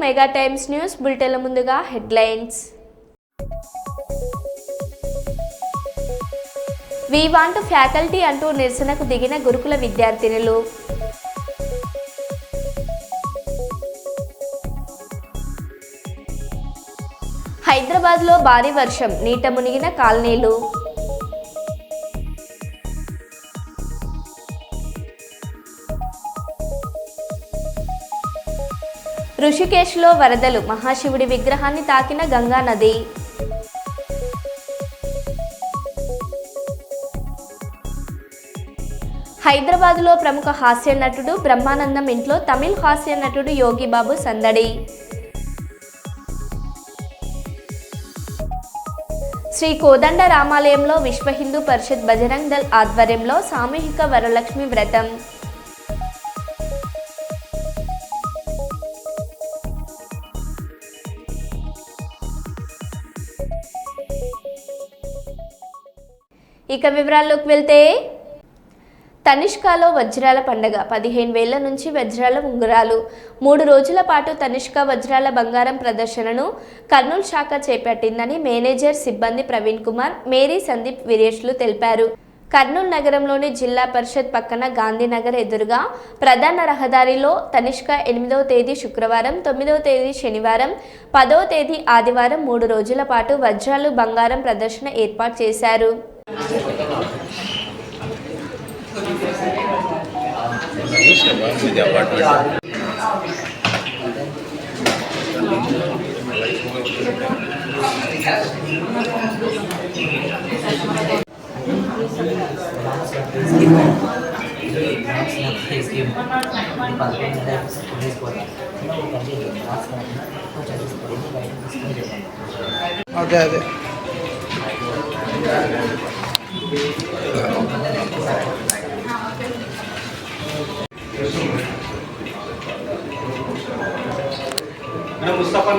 Mega times news బులెటిన్ల ముందుగా headlines. We want faculty అంటూ నిరసనకు దిగిన గురుకుల విద్యార్థినులు. హైదరాబాద్లో భారీ వర్షం, నీట మునిగిన కాలనీలు. ఋషికేశ్లో వరదలు, మహాశివుడి విగ్రహాన్ని తాకిన గంగా నది. హైదరాబాద్లో ప్రముఖ హాస్య నటుడు బ్రహ్మానందం ఇంట్లో తమిళ్ హాస్య నటుడు యోగిబాబు సందడి. శ్రీ కోదండ రామాలయంలో విశ్వ హిందూ పరిషత్ బజరంగ్ దళ్ ఆధ్వర్యంలో సామూహిక వరలక్ష్మి వ్రతం. ఇక వివరాల్లోకి వెళ్తే, తనిష్కాలో వజ్రాల పండగ. 15,000 నుంచి వజ్రాల ఉంగరాలు. 3 రోజుల పాటు తనిష్క వజ్రాల బంగారం ప్రదర్శనను కర్నూలు శాఖ చేపట్టిందని మేనేజర్ సిబ్బంది ప్రవీణ్ కుమార్, మేరీ సందీప్ వీరేష్లు తెలిపారు. కర్నూలు నగరంలోని జిల్లా పరిషత్ పక్కన గాంధీనగర్ ఎదురుగా ప్రధాన రహదారిలో తనిష్క 8వ తేదీ శుక్రవారం, 9వ తేదీ శనివారం, 10వ తేదీ ఆదివారం 3 రోజుల పాటు వజ్రాలు బంగారం ప్రదర్శన ఏర్పాటు చేశారు. అదే ముస్తఫా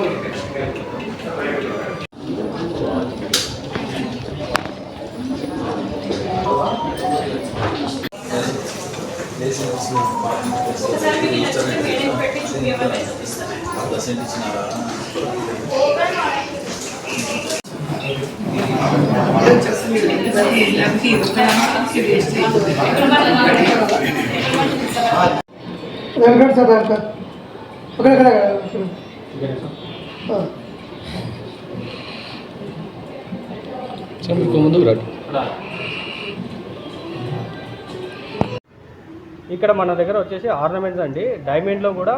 ఇక్కడ మన దగ్గర వచ్చేసి ఆర్నమెంట్స్ అండి. డైమండ్లో కూడా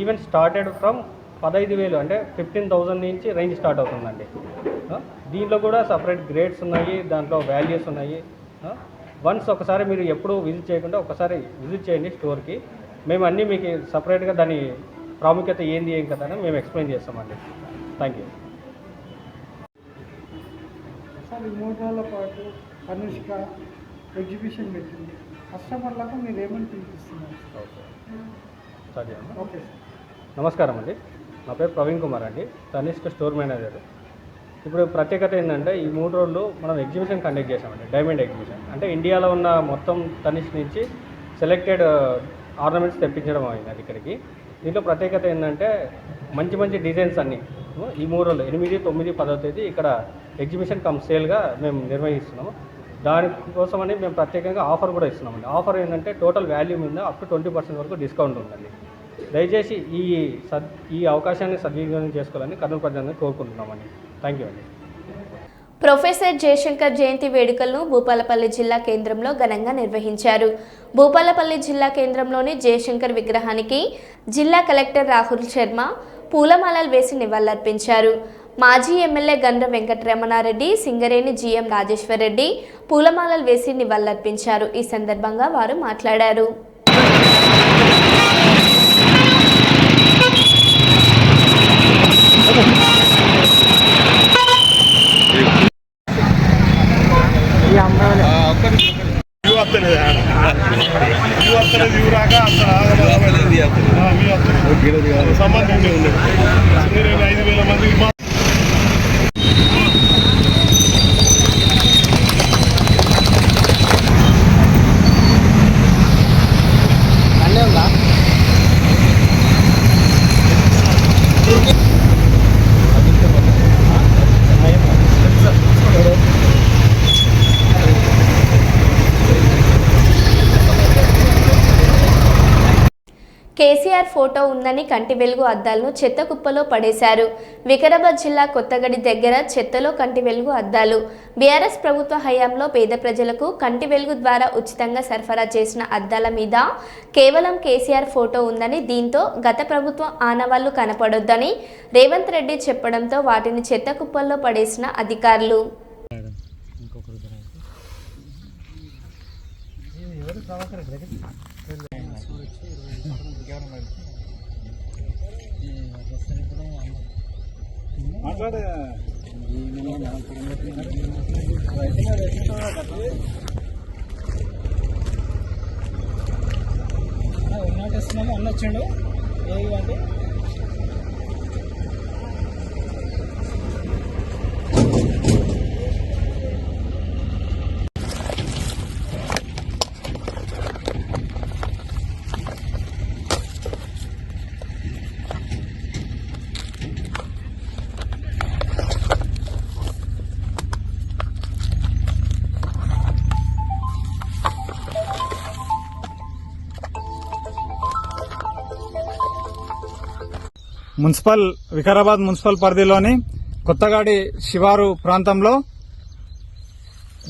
ఈవెన్ స్టార్టెడ్ ఫ్రమ్ 15,000 అంటే 15,000 నుంచి రేంజ్ స్టార్ట్ అవుతుందండి. దీంట్లో కూడా సపరేట్ గ్రేడ్స్ ఉన్నాయి, దాంట్లో వాల్యూస్ ఉన్నాయి. వన్స్ ఒకసారి మీరు ఎప్పుడు విజిట్ చేయకుండా ఒకసారి విజిట్ చేయండి స్టోర్కి. మేము అన్నీ మీకు సపరేట్గా దాని ప్రాముఖ్యత ఏంది ఏం కదా అని మేము ఎక్స్ప్లెయిన్ చేస్తామండి. Thank you. సార్, ఈ 3 రోజుల పాటు తనిష్క ఎగ్జిబిషన్ పెట్టింది. కస్టమర్లకు మీరు ఏమని పిలిపిస్తున్నారు? సరే అమ్మ. Okay sir. నమస్కారం అండి, నా పేరు ప్రవీణ్ కుమార్ అండి, తనిష్క స్టోర్ మేనేజర్. ఇప్పుడు ప్రత్యేకత ఏంటంటే ఈ 3 రోజులు మనం ఎగ్జిబిషన్ కండక్ట్ చేసామండి. డైమండ్ ఎగ్జిబిషన్ అంటే ఇండియాలో ఉన్న మొత్తం తనిష్క నుంచి సెలెక్టెడ్ ఆర్నమెంట్స్ తెప్పించడం అయింది ఇక్కడికి. దీంట్లో ప్రత్యేకత ఏంటంటే మంచి మంచి డిజైన్స్ అన్నీ ఈ 3 రోజులు 8, 9, 10వ తేదీ ఇక్కడ ఎగ్జిబిషన్ కమ్ సేల్గా మేము నిర్వహిస్తున్నాము. దానికోసమని మేము ప్రత్యేకంగా ఆఫర్ కూడా ఇస్తున్నామండి. ఆఫర్ ఏంటంటే టోటల్ వాల్యూ మీద అప్ టు 20% వరకు డిస్కౌంట్ ఉందండి. దయచేసి ఈ అవకాశాన్ని సద్వినియోగం చేసుకోవాలని కర్నూలు ప్రజలను కోరుకుంటున్నామండి. థ్యాంక్ యూ అండి. ప్రొఫెసర్ జయశంకర్ జయంతి వేడుకలను భూపాలపల్లి జిల్లా కేంద్రంలో ఘనంగా నిర్వహించారు. భూపాలపల్లి జిల్లా కేంద్రంలోని జయశంకర్ విగ్రహానికి జిల్లా కలెక్టర్ రాహుల్ శర్మ పూలమాలలు వేసి నివాళులర్పించారు. మాజీ ఎమ్మెల్యే గండ్ర వెంకటరమణారెడ్డి, సింగరేణి జీఎం రాజేశ్వర్ రెడ్డి పూలమాలలు వేసి నివాళులర్పించారు. ఈ సందర్భంగా వారు మాట్లాడారు. సంబంధం ఉంది. 5,000 మందికి కేసీఆర్ ఫోటో ఉందని కంటి వెలుగు అద్దాలను చెత్త కుప్పలో పడేశారు. వికారాబాద్ జిల్లా కొత్తగడి దగ్గర చెత్తలో కంటి వెలుగు అద్దాలు. బీఆర్ఎస్ ప్రభుత్వ హయాంలో పేద ప్రజలకు కంటి వెలుగు ద్వారా ఉచితంగా సరఫరా చేసిన అద్దాల మీద కేవలం కేసీఆర్ ఫోటో ఉందని, దీంతో గత ప్రభుత్వం ఆనవాళ్లు కనపడొద్దని రేవంత్ రెడ్డి చెప్పడంతో వాటిని చెత్త కుప్పల్లో పడేసిన అధికారులు. అన్నొచ్చాడు ఏది వికారాబాద్ మున్సిపల్ పరిధిలోని కొత్తగాడి శివారు ప్రాంతంలో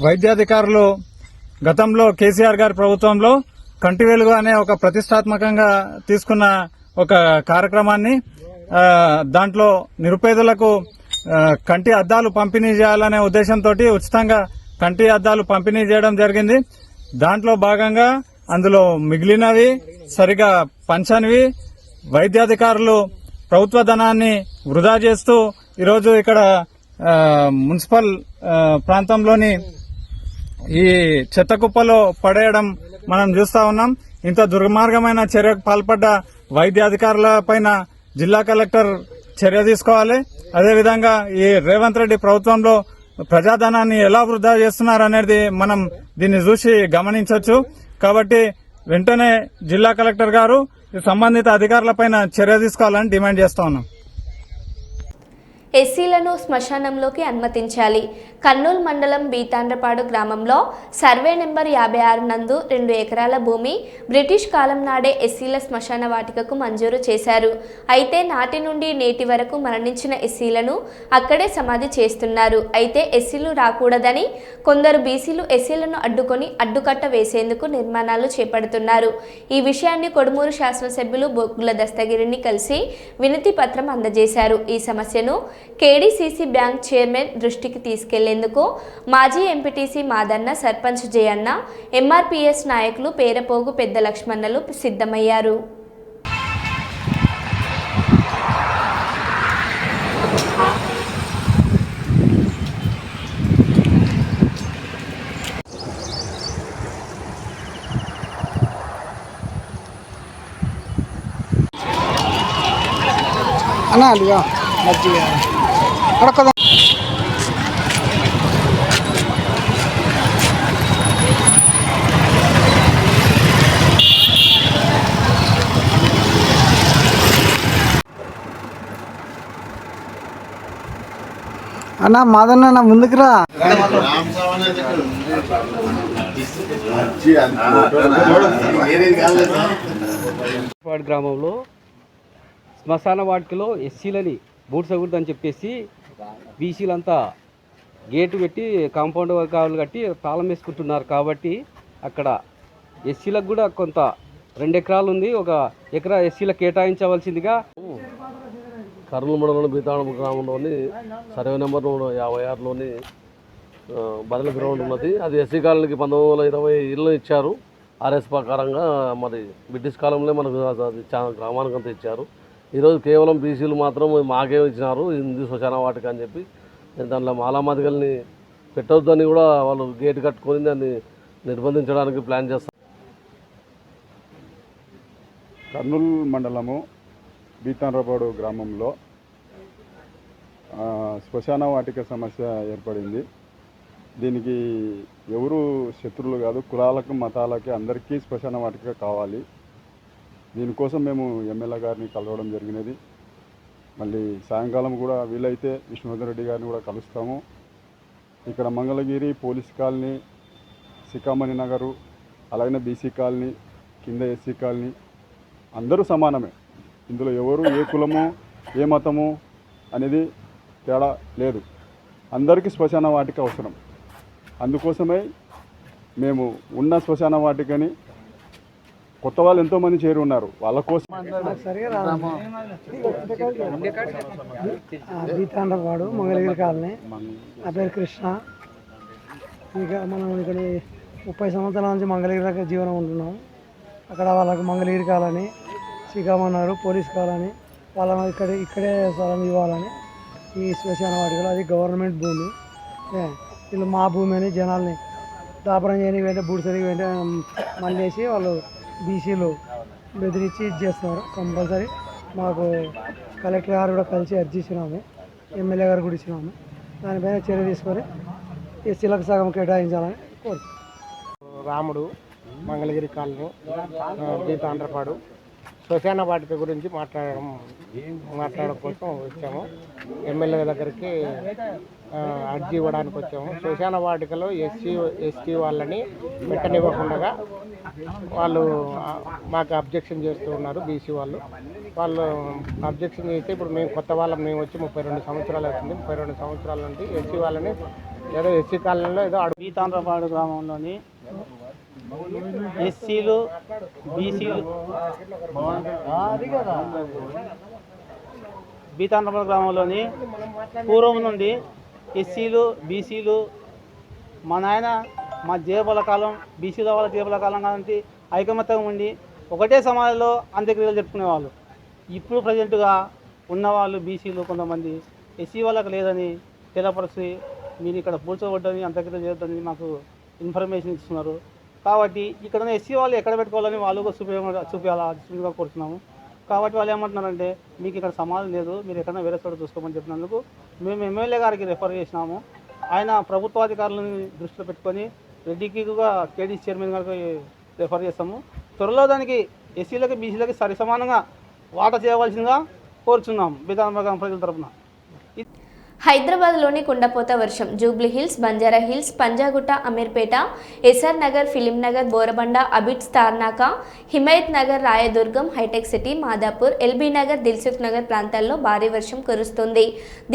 వైద్యాధికారులు గతంలో కేసీఆర్ గారి ప్రభుత్వంలో కంటి వెలుగు అనే ఒక ప్రతిష్టాత్మకంగా తీసుకున్న ఒక కార్యక్రమాన్ని దాంట్లో నిరుపేదలకు కంటి అద్దాలు పంపిణీ చేయాలనే ఉద్దేశంతో ఉచితంగా కంటి అద్దాలు పంపిణీ చేయడం జరిగింది. దాంట్లో భాగంగా అందులో మిగిలినవి సరిగా పంచనివి వైద్యాధికారులు ప్రభుత్వ ధనాన్ని వృధా చేస్తూ ఈరోజు ఇక్కడ మున్సిపల్ ప్రాంతంలోని ఈ చెత్త కుప్పలో పడేయడం మనం చూస్తా ఉన్నాం. ఇంత దుర్మార్గమైన చర్యకు పాల్పడ్డ వైద్యాధికారుల పైన జిల్లా కలెక్టర్ చర్య తీసుకోవాలి. అదేవిధంగా ఈ రేవంత్ రెడ్డి ప్రభుత్వంలో ప్రజాధనాన్ని ఎలా వృధా చేస్తున్నారనేది మనం దీన్ని చూసి గమనించవచ్చు. కాబట్టి వెంటనే జిల్లా కలెక్టర్ గారు సంబంధిత అధికారులపైన చర్య తీసుకోవాలని డిమాండ్ చేస్తా ఉన్నాం. ఎస్సీలను శ్మశానంలోకి అనుమతించాలి. కర్నూలు మండలం బీతాండ్రపాడు గ్రామంలో సర్వే నెంబర్ 56 నందు 2 ఎకరాల భూమి బ్రిటిష్ కాలం నాడే ఎస్సీల శ్మశాన వాటికకు మంజూరు చేశారు. అయితే నాటి నుండి నేటి వరకు మరణించిన ఎస్సీలను అక్కడే సమాధి చేస్తున్నారు. అయితే ఎస్సీలు రాకూడదని కొందరు బీసీలు ఎస్సీలను అడ్డుకొని అడ్డుకట్ట వేసేందుకు నిర్మాణాలు చేపడుతున్నారు. ఈ విషయాన్ని కొడుమూరు శాసనసభ్యులు బొగ్గుల దస్తగిరిని కలిసి వినతి పత్రం అందజేశారు. ఈ సమస్యను కేడీసీసీ బ్యాంక్ చైర్మన్ దృష్టికి తీసుకెళ్లేందుకు మాజీ ఎంపీటీసీ మాదన్న, సర్పంచ్ జయన్న, ఎంఆర్పీఎస్ నాయకులు పేరపోగు పెద్ద లక్ష్మణలు సిద్ధమయ్యారు. అన్నా అదిగా మజ్జిగ అడకదా అన్నా మాదన్న ముందుకు రా. గ్రామంలో శ్మశాన వాటికలో ఎస్సీలని బూడ్సకూడదని చెప్పేసి బీసీలంతా గేటు పెట్టి కాంపౌండ్ కావాలి కట్టి తాళం వేసుకుంటున్నారు. కాబట్టి అక్కడ ఎస్సీలకు కూడా కొంత 2 ఎకరాలు ఉంది, 1 ఎకరా ఎస్సీలకు కేటాయించవలసిందిగా కర్నూలు మండలం బీతాండ గ్రామంలోని సర్వే నెంబర్ 56లోని బదల గ్రౌండ్ ఉన్నది. అది ఎస్సీ కాలనీకి 1920 ఇళ్ళు ఇచ్చారు. ఆర్ఎస్ ప్రకారంగా మరి బ్రిటిష్ కాలంలో మనకు అది గ్రామానికి అంతా ఇచ్చారు. ఈరోజు కేవలం బీసీలు మాత్రం మాకే ఇచ్చినారు హిందూ శ్మశాన వాటిక అని చెప్పి దాంట్లో మాలామాదిగల్ని పెట్టొద్దని కూడా వాళ్ళు గేటు కట్టుకొని దాన్ని నిర్బంధించడానికి ప్లాన్ చేస్తారు. కర్నూలు మండలము బీతాండ్రపాడు గ్రామంలో శ్మశాన వాటిక సమస్య ఏర్పడింది. దీనికి ఎవరు శత్రువులు కాదు, కులాలకు మతాలకి అందరికీ శ్మశాన వాటిక కావాలి. దీనికోసం మేము ఎమ్మెల్యే గారిని కలవడం జరిగినది. మళ్ళీ సాయంకాలం కూడా వీలైతే విష్ణువర్ధన్ రెడ్డి గారిని కూడా కలుస్తాము. ఇక్కడ మంగళగిరి పోలీస్ కాలనీ, సికామణి నగరు, అలాగే బీసీ కాలనీ, కింద ఎస్సీ కాలనీ అందరూ సమానమే. ఇందులో ఎవరు ఏ కులము ఏ మతము అనేది తేడా లేదు. అందరికీ శ్మశాన వాటిక అవసరం. అందుకోసమే మేము ఉన్న శ్మశాన వాటికని కొత్త వాళ్ళు ఎంతోమంది చేరి ఉన్నారు. వాళ్ళ కోసం బీతాండ్రపాడు మంగళగిరి కాలనీ. నా పేరు కృష్ణ. ఇక మనం ఇక్కడ 30 సంవత్సరాల నుంచి మంగళగిరి దగ్గర జీవనం ఉంటున్నాం. అక్కడ వాళ్ళకి మంగళగిరి కాలనీ, శ్రీకామన్నారు పోలీస్ కాలనీ వాళ్ళ ఇక్కడే స్థలం ఇవ్వాలని ఈ శ్మశాన వాటికలో. అది గవర్నమెంట్ భూమి. వీళ్ళు మా భూమి అని జనాల్ని దాపరం చేయని వెంటనే బూడిసరికి వెంటనే మళ్ళీ వేసి వాళ్ళు బీసీలు బెదిరించి ఇచ్చేస్తున్నారు. కంపల్సరీ మాకు కలెక్టర్ గారు కూడా కలిసి అర్జీ ఇచ్చినాము, ఎమ్మెల్యే గారు కూడా ఇచ్చినాము. దానిపైన చర్య తీసుకొని ఎస్సీలకు సగం కేటాయించాలని కోరుతున్నాం. రాముడు, మంగళగిరి కాలనీ, బీతాండ్రపాడు. శ్మశాన వాటిక గురించి మాట్లాడడం కోసం వచ్చాము. ఎమ్మెల్యే దగ్గరికి అర్జీ ఇవ్వడానికి వచ్చాము. శ్మశాన వాటికలో ఎస్టీ వాళ్ళని పెట్టనివ్వకుండా వాళ్ళు మాకు అబ్జెక్షన్ చేస్తూ ఉన్నారు. బీసీ వాళ్ళు అబ్జెక్షన్ చేస్తే ఇప్పుడు మేము కొత్త వాళ్ళం, మేము వచ్చి 32 సంవత్సరాలు అవుతుంది. 32 సంవత్సరాల నుండి ఎస్సీ వాళ్ళని ఏదో ఎస్సీ కాలనీలో ఏదో బీతాండ్రపాడు గ్రామంలోని ఎస్సీలు బీసీలు బీతాండ్రపాడు గ్రామంలోని పూర్వం నుండి ఎస్సీలు బీసీలు మా నాయన మా జేబుల కాలం బీసీల వాళ్ళ జేబుల కాలం కాబట్టి ఐకమత్యం ఉండి ఒకటే సమాజంలో అంత్యక్రియలు జరుపుకునేవాళ్ళు. ఇప్పుడు ప్రజెంట్గా ఉన్నవాళ్ళు బీసీలు కొంతమంది ఎస్సీ వాళ్ళకి లేదని తెలపరిచి మీరు ఇక్కడ పూడ్చబడ్డని అంత్యక్రియలు చేయొద్దని మాకు ఇన్ఫర్మేషన్ ఇస్తున్నారు. కాబట్టి ఇక్కడ ఉన్న ఎస్సీ వాళ్ళు ఎక్కడ పెట్టుకోవాలని వాళ్ళు చూపించాలా కోరుతున్నాము. కాబట్టి వాళ్ళు ఏమంటున్నారంటే మీకు ఇక్కడ సమాధానం లేదు, మీరు ఎక్కడైనా వేరే చోట చూసుకోమని చెప్పినందుకు మేము ఎమ్మెల్యే గారికి రెఫర్ చేసినాము. ఆయన ప్రభుత్వాధికారులను దృష్టిలో పెట్టుకొని రెడ్డికిగా కేడీ చైర్మన్ గారికి రెఫర్ చేస్తాము. త్వరలో దానికి ఎస్సీలకి బీసీలకి సరిసమానంగా వాటా చేయవలసిందిగా కోరుచున్నాం బీతాండ్రపాడు ప్రజల తరఫున. హైదరాబాద్లోని కుండపోత వర్షం జూబ్లీ హిల్స్, బంజారా హిల్స్, పంజాగుట్ట, అమీర్పేట, ఎస్ఆర్ నగర్, ఫిలిం నగర్, బోరబండ, అబిడ్స్, తార్నాక, హిమాయత్ నగర్, రాయదుర్గం, హైటెక్ సిటీ, మాదాపూర్, ఎల్బీ నగర్, దిల్సుఖ్ నగర్ ప్రాంతాల్లో భారీ వర్షం కురుస్తుంది.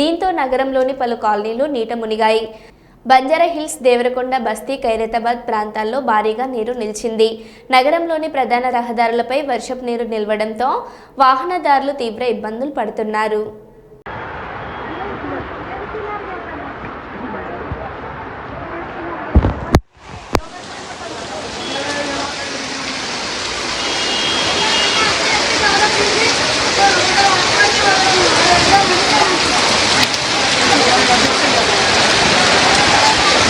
దీంతో నగరంలోని పలు కాలనీలు నీట మునిగాయి. బంజారా హిల్స్, దేవరకొండ, బస్తీ, ఖైరతాబాద్ ప్రాంతాల్లో భారీగా నీరు నిలిచింది. నగరంలోని ప్రధాన రహదారులపై వర్షపు నీరు నిలవడంతో వాహనదారులు తీవ్ర ఇబ్బందులు పడుతున్నారు.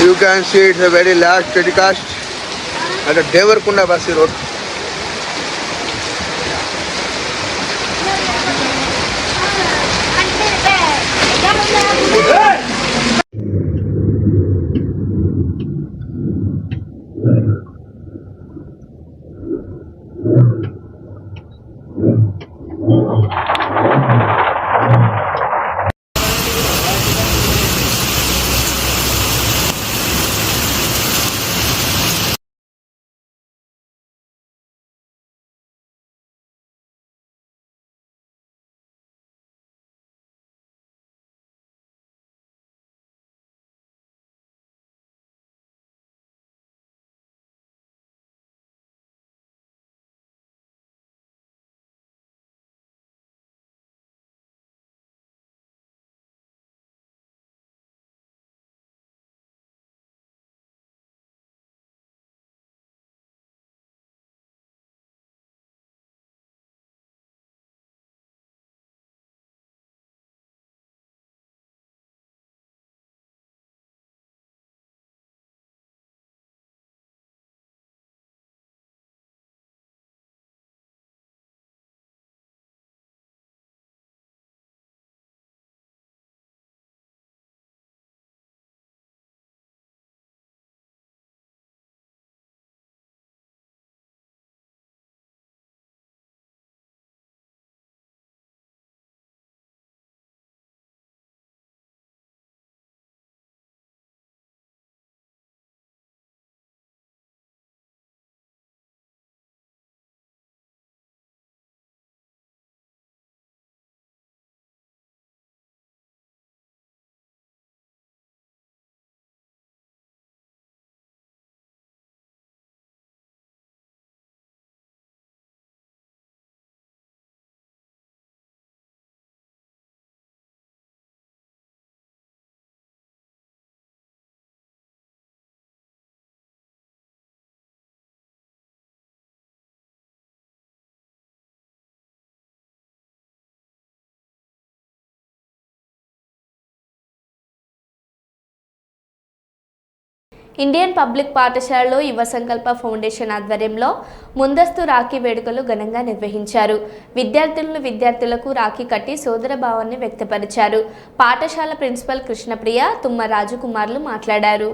You can see it's a very large telecast at the Devarkonda Basi Road. Indian public పాఠశాలలో యువ సంకల్ప ఫౌండేషన్ ఆధ్వర్యంలో ముందస్తు రాఖీ వేడుకలు ఘనంగా నిర్వహించారు. విద్యార్థులకు రాఖీ కట్టి సోదర భావాన్ని వ్యక్తపరిచారు. పాఠశాల ప్రిన్సిపల్ కృష్ణప్రియ, తుమ్మ రాజకుమార్లు మాట్లాడారు.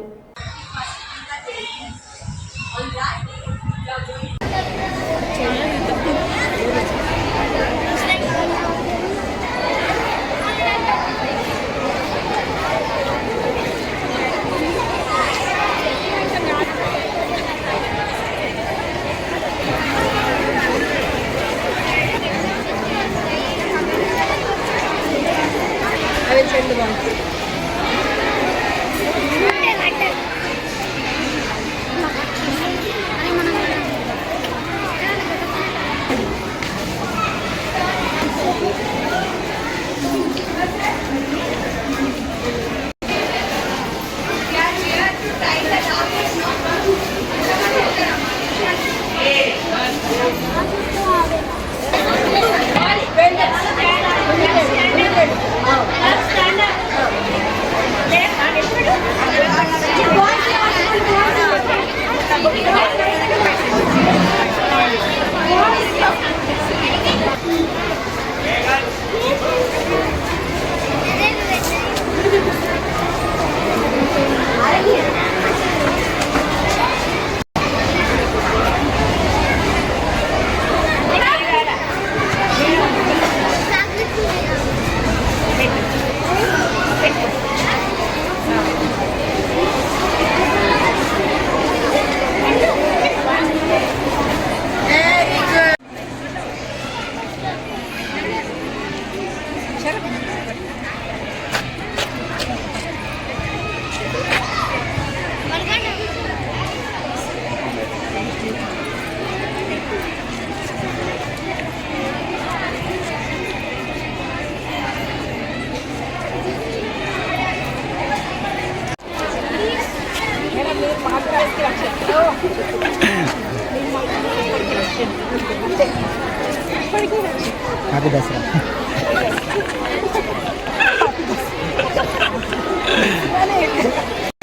హ్యాపీ దసరా.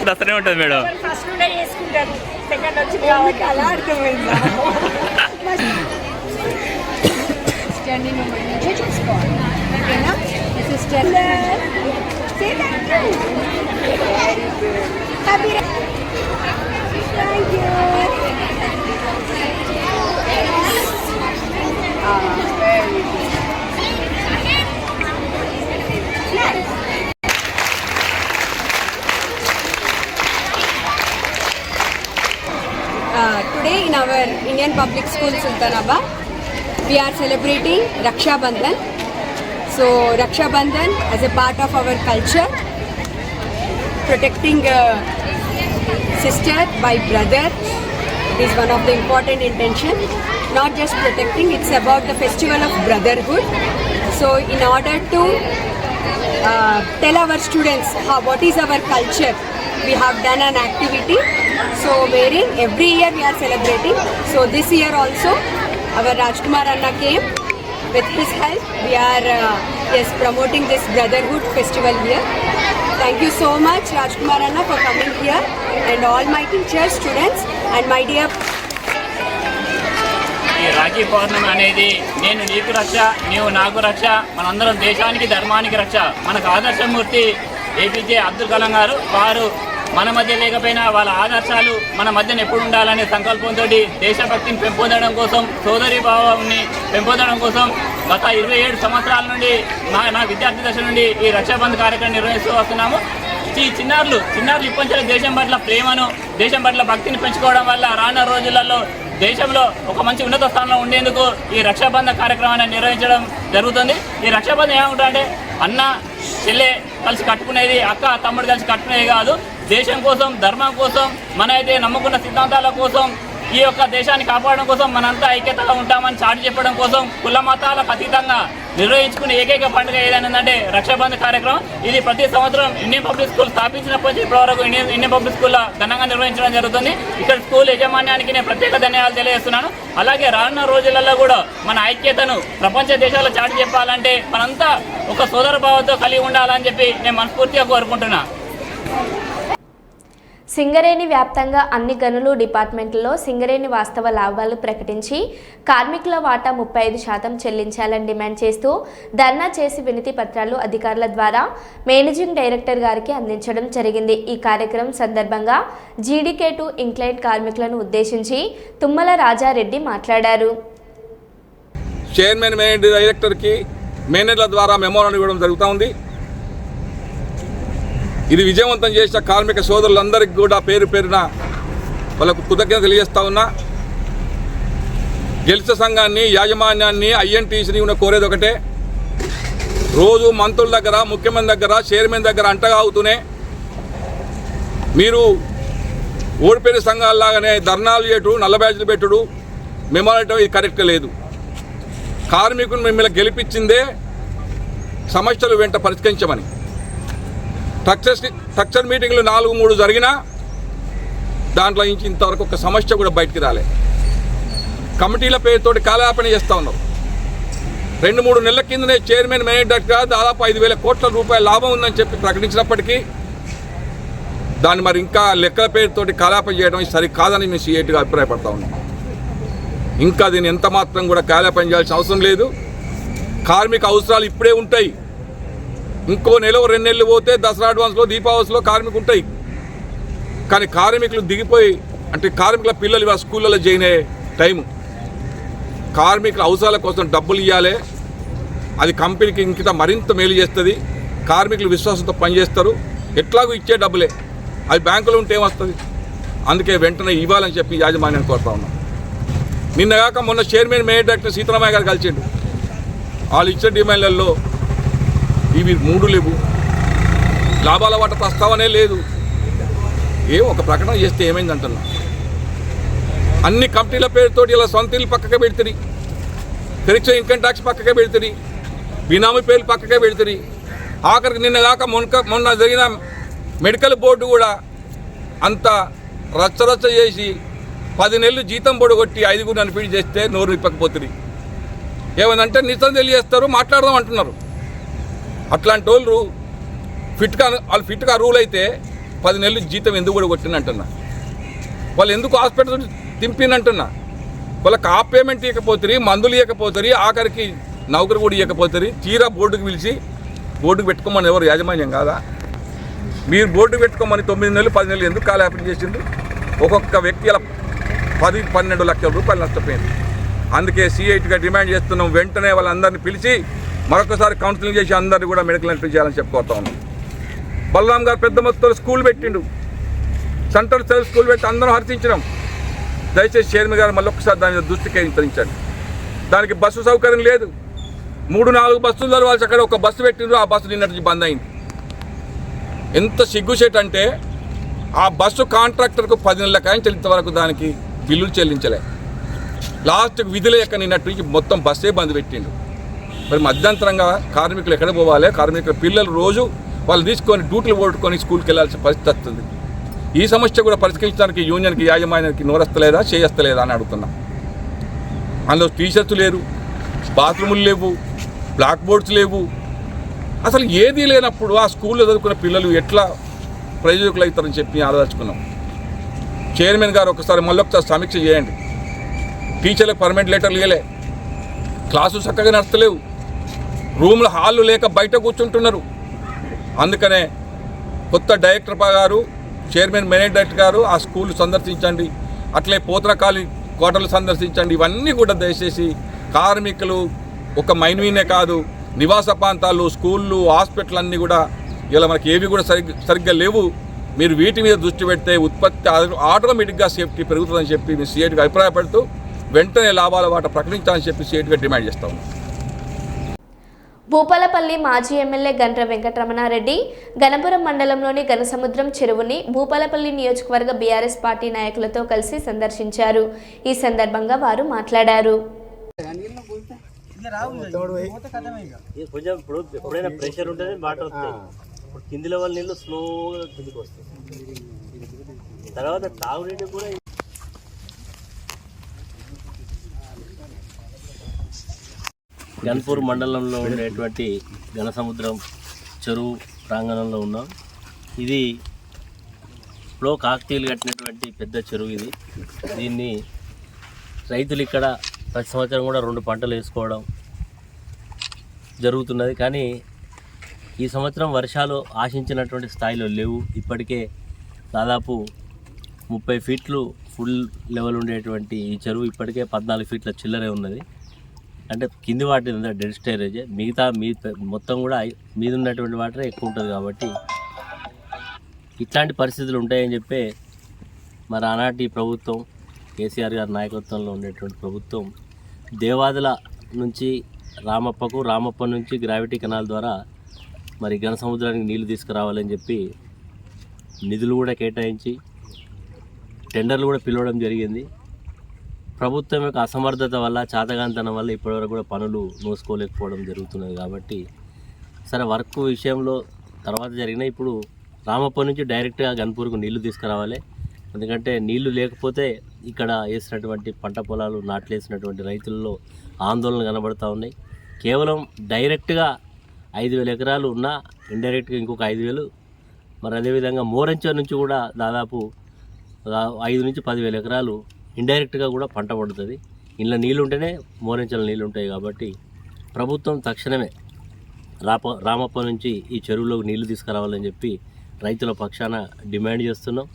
దసరా ఉంటుంది మేడం. ఫస్ట్ డే చేసుకుంటారు, సెకండ్ వచ్చింది కాబట్టి అలా అర్థమైంది. సిస్టర్ని నువ్వు మంచిగా చూసుకోవాలి, ఓకేనా? Sister thank you. Today in our Indian Public School Sultanabad, we are celebrating Raksha Bandhan. So Raksha Bandhan as a part of our culture, protecting sister by brother is one of the important intention. Not just protecting, it's about the festival of brotherhood. So in order to tell our students what is our culture, we have done an activity. So wherein every year we are celebrating. So this year also our Rajkumar Anna came. With his help we are promoting this brotherhood festival here. Thank you so much Rajkumar Anna for coming here, and all my teachers, students and my dear. ఈ రాఖీ పౌర్ణమి అనేది నేను నీకు రక్ష, నీవు నాకు రక్ష, మనందరం దేశానికి ధర్మానికి రక్ష. మనకు ఆదర్శమూర్తి ఏపీజే అబ్దుల్ కలాం గారు. వారు మన మధ్య లేకపోయినా వాళ్ళ ఆదర్శాలు మన మధ్యన ఎప్పుడు ఉండాలనే సంకల్పంతో దేశభక్తిని పెంపొందడం కోసం, సోదరి భావాన్ని పెంపొందడం కోసం గత 27 సంవత్సరాల నుండి నా విద్యార్థి దశ నుండి ఈ రక్షాబంధన్ కార్యక్రమం నిర్వహిస్తూ వస్తున్నాము. ఈ చిన్నారులు ఇప్పటి దేశం పట్ల ప్రేమను, దేశం పట్ల భక్తిని పెంచుకోవడం వల్ల రానున్న రోజులలో దేశంలో ఒక మంచి ఉన్నత స్థానంలో ఉండేందుకు ఈ రక్షాబంధన్ కార్యక్రమాన్ని నిర్వహించడం జరుగుతుంది. ఈ రక్షాబంధన్ ఏమంటారంటే అన్న చెల్లె కలిసి కట్టుకునేది, అక్క తమ్ముడు కలిసి కట్టుకునేది కాదు. దేశం కోసం, ధర్మం కోసం, మన అయితే నమ్ముకున్న సిద్ధాంతాల కోసం, ఈ యొక్క దేశాన్ని కాపాడడం కోసం మనంతా ఐక్యతగా ఉంటామని చాటి చెప్పడం కోసం కుల మతాలకు అతీతంగా నిర్వహించుకునే ఏకైక పండుగ ఏదైనా రక్షాబంధన్ కార్యక్రమం. ఇది ప్రతి సంవత్సరం ఇండియన్ పబ్లిక్ స్కూల్ స్థాపించినప్పటి నుంచి ఇప్పటివరకు ఇండియన్ పబ్లిక్ స్కూల్లో ఘనంగా నిర్వహించడం జరుగుతుంది. ఇక్కడ స్కూల్ యజమాన్యానికి నేను ప్రత్యేక ధన్యవాదాలు తెలియజేస్తున్నాను. అలాగే రానున్న రోజులలో కూడా మన ఐక్యతను ప్రపంచ దేశాల్లో చాటి చెప్పాలంటే మనంతా ఒక సోదర భావంతో కలిగి ఉండాలని చెప్పి నేను మనస్ఫూర్తిగా కోరుకుంటున్నాను. సింగరేణి వ్యాప్తంగా అన్ని గనులు డిపార్ట్మెంట్లలో సింగరేణి వాస్తవ లాభాలు ప్రకటించి కార్మికుల వాటా 35% చెల్లించాలని డిమాండ్ చేస్తూ ధర్నా చేసి వినతి పత్రాలు అధికారుల ద్వారా మేనేజింగ్ డైరెక్టర్ గారికి అందించడం జరిగింది. ఈ కార్యక్రమం సందర్భంగా జీడీకే2 ఇంక్లైన్ కార్మికులను ఉద్దేశించి తుమ్మల రాజారెడ్డి మాట్లాడారు. చైర్మన్ మేనేజింగ్ డైరెక్టర్కి మేనేజర్ల ద్వారా మెమోరాండం ఇవ్వడం జరుగుతూ ఉంది. ఇది విజయవంతం చేసిన కార్మిక సోదరులందరికీ కూడా పేరు పేరున వాళ్ళకు కృతజ్ఞత తెలియజేస్తా ఉన్నా. గెలిచే సంఘాన్ని, యాజమాన్యాన్ని, ఐఎన్టీసీని ఉన్న కోరేది ఒకటే, రోజు మంత్రుల దగ్గర, ముఖ్యమంత్రి దగ్గర, చైర్మన్ దగ్గర అంటగా అవుతూనే మీరు ఓడిపోయిన సంఘాలలాగానే ధర్నాలు చేయటం, నల్ల బ్యాడ్జీలు పెట్టుడు, మెమోరాండం ఇది కరెక్ట్ లేదు. కార్మికులు మిమ్మల్ని గెలిపించిందే సమస్యలు వెంట పరిష్కరించమని. స్ట్రక్చర్ మీటింగ్లు 4-3 జరిగినా దాంట్లో నుంచి ఇంతవరకు ఒక సమస్య కూడా బయటికి రాలే. కమిటీల పేరుతోటి కాలయాపన చేస్తూ ఉన్నారు. 2-3 నెలల కిందనే చైర్మన్ మేనేజర్గా దాదాపు 5,000 కోట్ల రూపాయల లాభం ఉందని చెప్పి ప్రకటించినప్పటికీ దాన్ని మరి ఇంకా లెక్కల పేరుతోటి కాలయాపన చేయడం సరికాదని మేము సిఐటిగా అభిప్రాయపడతా ఉన్నాం. ఇంకా దీన్ని ఎంత మాత్రం కూడా కాలయాపన చేయాల్సిన అవసరం లేదు. కార్మిక అవసరాలు ఇప్పుడే ఉంటాయి. ఇంకో నెల 2 నెలలు పోతే దసరా అడ్వాన్స్లో, దీపావళిలో కార్మికులు ఉంటాయి. కానీ కార్మికులు దిగిపోయి అంటే కార్మికుల పిల్లలు ఇవాళ స్కూళ్ళలో జాయిన్ అయ్యే టైము. కార్మికుల అవసరాల కోసం డబ్బులు ఇవ్వాలి. అది కంపెనీకి ఇంకిత మరింత మేలు చేస్తుంది. కార్మికులు విశ్వాసంతో పనిచేస్తారు. ఎట్లాగూ ఇచ్చే డబ్బులే, అది బ్యాంకులో ఉంటే ఏమొస్తుంది. అందుకే వెంటనే ఇవ్వాలని చెప్పి యాజమాన్యాన్ని కోరుతా ఉన్నాం. నిన్నగాక మొన్న చైర్మన్ మేనేజర్ డైరెక్టర్ సీతారామయ్య గారు కలిసిండు. వాళ్ళు ఇచ్చిన డిమాండ్లలో ఇవి 3 లేవు, లాభాల వాటా ప్రస్తావనే లేదు. ఒక ప్రకటన చేస్తే ఏమైందంటున్నా. అన్ని కమిటీల పేరుతోటి ఇలా సొంత ఇల్లు పక్కకే పెడుతుంది, పెరిచే ఇన్కమ్ ట్యాక్స్ పక్కకే పెడుతుంది, బినామీ పేర్లు పక్కకే పెడుతుంది. ఆఖరికి నిన్నగాక మొన్న జరిగిన మెడికల్ బోర్డు కూడా అంత రచ్చరచ్చ చేసి 10 నెలలు జీతం పొడగొట్టి 5 అనిపించి చేస్తే నోరు విప్పకపోతుంది. ఏమనంటే నిజం తెలియజేస్తారు, మాట్లాడదాం అంటున్నారు. అట్లాంటి వాళ్ళు ఫిట్గా రూల్ అయితే 10 నెలలు జీతం ఎందుకు కూడా కొట్టినంటున్నా. వాళ్ళు ఎందుకు హాస్పిటల్ తింపినంటున్నా. వాళ్ళకి ఆ పేమెంట్ ఇవ్వకపోతుంది, మందులు ఇవ్వకపోతుంది, ఆఖరికి నౌకరు కూడా ఇవ్వకపోతుంది. తీరా బోర్డుకు పిలిచి బోర్డుకు పెట్టుకోమని ఎవరు యాజమాన్యం కాదా? మీరు బోర్డుకు పెట్టుకోమని 9 నెలలు 10 నెలలు ఎందుకు కాలయాపన చేసింది? ఒక్కొక్క వ్యక్తి అలా 10-12 లక్షల రూపాయలు నష్టపోయింది. అందుకే సిఐటిగా డిమాండ్ చేస్తున్నాం, వెంటనే వాళ్ళందరినీ పిలిచి మరొకసారి కౌన్సిలింగ్ చేసి అందరినీ కూడా మెడికల్ ఎంట్రీ చేయాలని చెప్పుకోతా ఉన్నాం. బలరాం గారు పెద్ద మొత్తంలో స్కూల్ పెట్టిండు, సెంట్రల్ సర్వీస్ స్కూల్ పెట్టి అందరం హర్షించినాం. దయచేసి చైర్మన్ గారు మళ్ళీ ఒకసారి దాని దృష్టి కేంద్రించండి. దానికి బస్సు సౌకర్యం లేదు. 3-4 బస్సులు చదవాల్సి అక్కడ ఒక బస్సు పెట్టిండ్రు, ఆ బస్సు నిన్నటి బంద్ అయింది. ఎంత సిగ్గుచేట్ అంటే ఆ బస్సు కాంట్రాక్టర్కు 10 నెలల కాయించి ఇంతవరకు దానికి బిల్లులు చెల్లించలే. లాస్ట్కి విధులు ఎక్క నిన్నటి నుంచి మొత్తం బస్సే బంద్ పెట్టిండు. మరి మధ్యంతరంగా కార్మికులు ఎక్కడ పోవాలి? కార్మికుల పిల్లలు రోజు వాళ్ళు తీసుకొని డ్యూటీలు కొట్టుకొని స్కూల్కి వెళ్ళాల్సిన పరిస్థితి వస్తుంది. ఈ సమస్య కూడా పరిష్కరించడానికి యూనియన్కి, యాజమాన్యానికి నోరస్తలేదా, చేయస్తలేదా అని అడుగుతున్నాం. అందులో టీషర్ట్స్ లేరు, బాత్రూములు లేవు, బ్లాక్ బోర్డ్స్ లేవు. అసలు ఏదీ లేనప్పుడు ఆ స్కూల్లో చదువుకున్న పిల్లలు ఎట్లా ప్రయోజకులు అవుతారని చెప్పి ఆలోచించుకున్నాం. చైర్మన్ గారు ఒకసారి మళ్ళొకసారి సమీక్ష చేయండి. టీచర్లకు పర్మనెంట్ లెటర్లు ఇవ్వలే, క్లాసులు చక్కగా నడతలేవు, రూమ్లో హాళ్ళు లేక బయట కూర్చుంటున్నారు. అందుకనే కొత్త డైరెక్టర్ గారు, చైర్మన్ మేనేజర్ డైరెక్టర్ గారు ఆ స్కూల్ సందర్శించండి, అట్లే పోతనకాలి కోటలు సందర్శించండి. ఇవన్నీ కూడా దయచేసి కార్మికులు ఒక మైన్వీనే కాదు, నివాస ప్రాంతాలు, స్కూళ్ళు, హాస్పిటల్ అన్నీ కూడా ఇలా మనకి ఏవి కూడా సరిగ్గా లేవు. మీరు వీటి మీద దృష్టి పెడితే ఉత్పత్తి ఆటోమేటిక్గా సేఫ్టీ పెరుగుతుందని చెప్పి మేము సిఐటిగా అభిప్రాయపడుతూ వెంటనే లాభాల వాటా ప్రకటించాలని చెప్పి సిఐటిగా డిమాండ్ చేస్తాము. భూపాలపల్లి మాజీ ఎమ్మెల్యే గండ్ర వెంకటరమణారెడ్డి గణపురం మండలంలోని ఘనసముద్రం చెరువుని భూపాలపల్లి నియోజకవర్గ బీఆర్ఎస్ పార్టీ నాయకులతో కలిసి సందర్శించారు. ఈ సందర్భంగా వారు మాట్లాడారు. ఎప్పుడైనా ప్రెషర్ ఉంటేనే వాటర్ వస్తాయి. ఇప్పుడు కింది లెవెల్ నీళ్ళు స్లోగా కిందికి వస్తాయి. తర్వాత తాగునీటి కూడా గన్పూర్ మండలంలో ఉండేటువంటి ఘనసముద్రం చెరువు ప్రాంగణంలో ఉన్నాం. ఇది ఎప్పుడో కాకతీయులు కట్టినటువంటి పెద్ద చెరువు ఇది. దీన్ని రైతులు ఇక్కడ ప్రతి సంవత్సరం కూడా 2 పంటలు వేసుకోవడం జరుగుతున్నది. కానీ ఈ సంవత్సరం వర్షాలు ఆశించినటువంటి స్థాయిలో లేవు. ఇప్పటికే దాదాపు 30 ఫీట్లు ఫుల్ లెవెల్ ఉండేటువంటి ఈ చెరువు ఇప్పటికే 14 ఫీట్ల చిల్లరే ఉన్నది. అంటే కింది వాటర్ డెడ్ స్టోరేజ్, మిగతా మొత్తం కూడా మీద ఉన్నటువంటి వాటరే ఎక్కువ ఉంటుంది. కాబట్టి ఇట్లాంటి పరిస్థితులు ఉంటాయని చెప్పి మరి ఆనాటి ప్రభుత్వం కేసీఆర్ గారి నాయకత్వంలో ఉండేటువంటి ప్రభుత్వం దేవాదుల నుంచి రామప్ప నుంచి గ్రావిటీ కెనాల్ ద్వారా మరి ఘన సముద్రానికి నీళ్లు తీసుకురావాలని చెప్పి నిధులు కూడా కేటాయించి టెండర్లు కూడా పిలవడం జరిగింది. ప్రభుత్వం యొక్క అసమర్థత వల్ల, చాతగాంతనం వల్ల ఇప్పటివరకు కూడా పనులు నోసుకోలేకపోవడం జరుగుతున్నది. కాబట్టి సరే వర్క్ విషయంలో తర్వాత జరిగిన ఇప్పుడు రామప్ప నుంచి డైరెక్ట్గా గన్పూర్కు నీళ్లు తీసుకురావాలి. ఎందుకంటే నీళ్లు లేకపోతే ఇక్కడ వేసినటువంటి పంట పొలాలు నాట్లేసినటువంటి రైతుల్లో ఆందోళన కనబడుతూ ఉన్నాయి. కేవలం డైరెక్ట్గా 5,000 ఎకరాలు ఉన్నా ఇండైరెక్ట్గా ఇంకొక 5,000, మరి అదేవిధంగా మోరంచర్ నుంచి కూడా దాదాపు 5 నుంచి 10,000 ఎకరాలు ఇండైరెక్ట్గా కూడా పంట పడుతుంది. ఇంట్లో నీళ్ళు ఉంటేనే మోరంచల నీళ్ళు ఉంటాయి. కాబట్టి ప్రభుత్వం తక్షణమే రామప్ప నుంచి ఈ చెరువులోకి నీళ్లు తీసుకురావాలని చెప్పి రైతుల పక్షాన డిమాండ్ చేస్తున్నాం.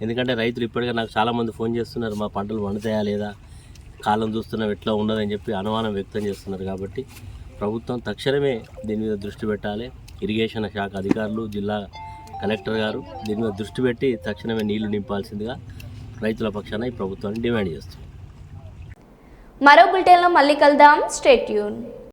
ఎందుకంటే రైతులు ఇప్పటికే నాకు చాలామంది ఫోన్ చేస్తున్నారు, మా పంటలు పండుతాయా లేదా, కాలం చూస్తున్నాం ఎట్లా ఉన్నదని చెప్పి అనుమానం వ్యక్తం చేస్తున్నారు. కాబట్టి ప్రభుత్వం తక్షణమే దీని మీద దృష్టి పెట్టాలి. ఇరిగేషన్ శాఖ అధికారులు, జిల్లా కలెక్టర్ గారు దీని మీద దృష్టి పెట్టి తక్షణమే నీళ్లు నింపాల్సిందిగా రైతుల పక్షాన ఈ ప్రభుత్వాన్ని డిమాండ్ చేస్తుంది. మరో బులెటిన్లో మళ్ళీ కలుద్దాం. Stay tune.